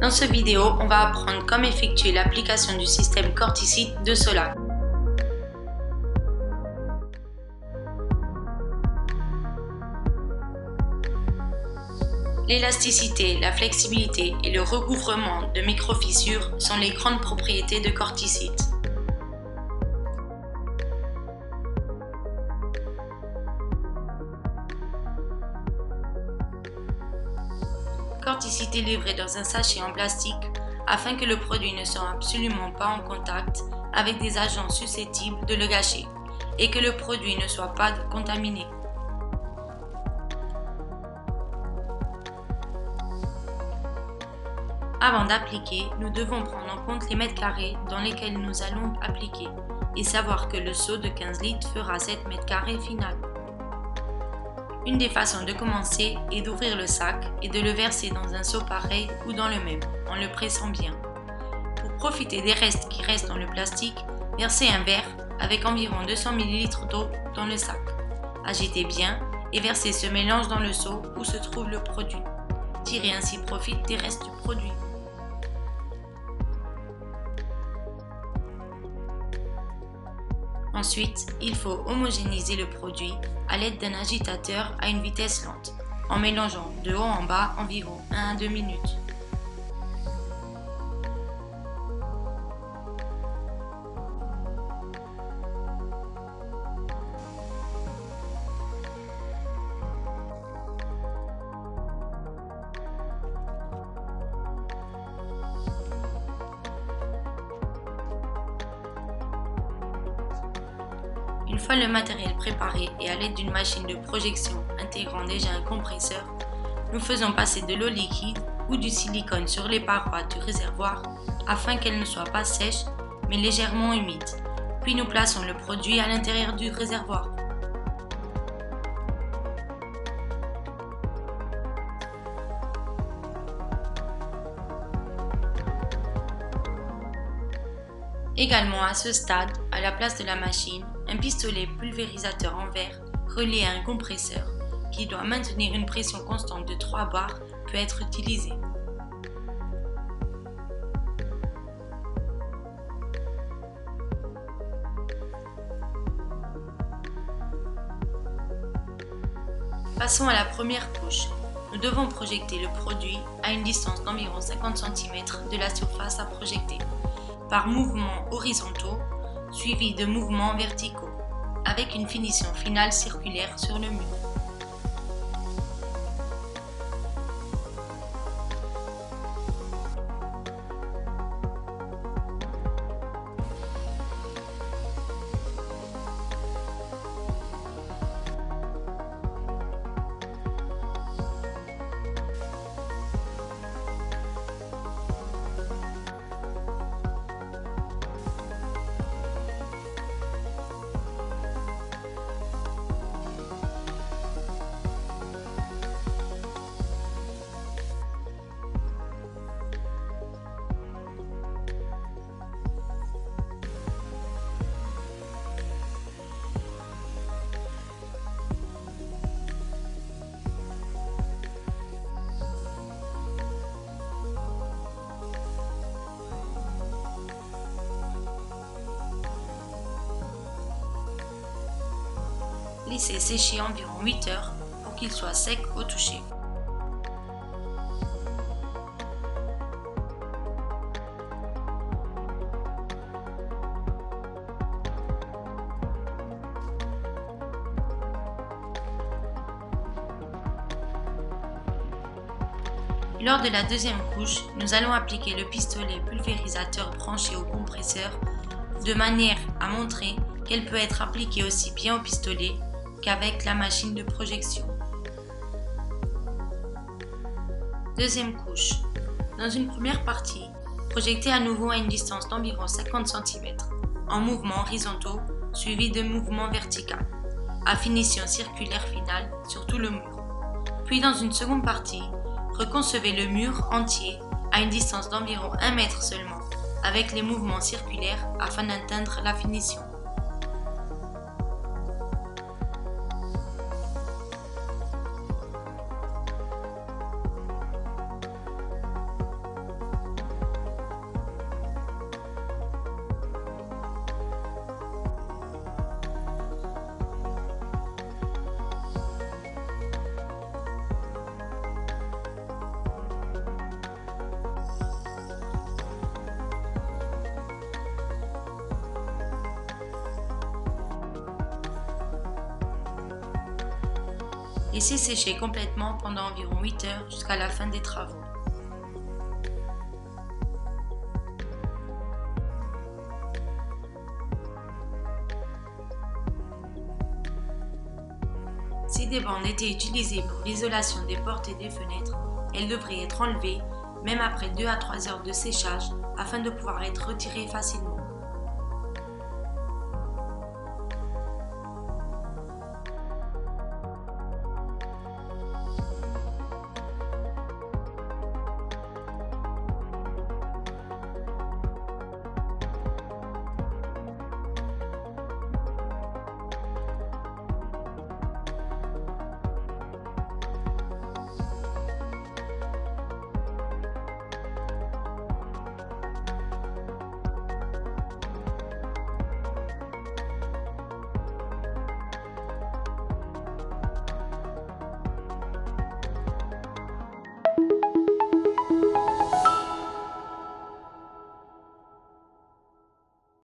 Dans cette vidéo, on va apprendre comment effectuer l'application du système corticide de Solac. L'élasticité, la flexibilité et le recouvrement de microfissures sont les grandes propriétés de corticide. Corticide est livré dans un sachet en plastique afin que le produit ne soit absolument pas en contact avec des agents susceptibles de le gâcher et que le produit ne soit pas contaminé. Avant d'appliquer, nous devons prendre en compte les mètres carrés dans lesquels nous allons appliquer et savoir que le seau de 15 litres fera 7 mètres carrés final. Une des façons de commencer est d'ouvrir le sac et de le verser dans un seau pareil ou dans le même, en le pressant bien. Pour profiter des restes qui restent dans le plastique, versez un verre avec environ 200 ml d'eau dans le sac. Agitez bien et versez ce mélange dans le seau où se trouve le produit. Tirez ainsi profit des restes du produit. Ensuite, il faut homogénéiser le produit à l'aide d'un agitateur à une vitesse lente, en mélangeant de haut en bas environ 1 à 2 minutes. Une fois le matériel préparé et à l'aide d'une machine de projection intégrant déjà un compresseur, nous faisons passer de l'eau liquide ou du silicone sur les parois du réservoir afin qu'elles ne soient pas sèches mais légèrement humides. Puis nous plaçons le produit à l'intérieur du réservoir. Également à ce stade, à la place de la machine, un pistolet pulvérisateur en verre relié à un compresseur qui doit maintenir une pression constante de 3 bars peut être utilisé. Passons à la première touche. Nous devons projeter le produit à une distance d'environ 50 cm de la surface à projeter, par mouvements horizontaux suivis de mouvements verticaux, avec une finition finale circulaire sur le mur. Laissez sécher environ 8 heures pour qu'il soit sec au toucher. Lors de la deuxième couche, nous allons appliquer le pistolet pulvérisateur branché au compresseur de manière à montrer qu'elle peut être appliquée aussi bien au pistolet qu'avec la machine de projection. Deuxième couche. Dans une première partie, projectez à nouveau à une distance d'environ 50 cm, en mouvements horizontaux suivis de mouvements verticaux, à finition circulaire finale sur tout le mur. Puis dans une seconde partie, reconcevez le mur entier à une distance d'environ 1 mètre seulement, avec les mouvements circulaires afin d'atteindre la finition. Laissez sécher complètement pendant environ 8 heures jusqu'à la fin des travaux. Si des bandes étaient utilisées pour l'isolation des portes et des fenêtres, elles devraient être enlevées, même après 2 à 3 heures de séchage, afin de pouvoir être retirées facilement.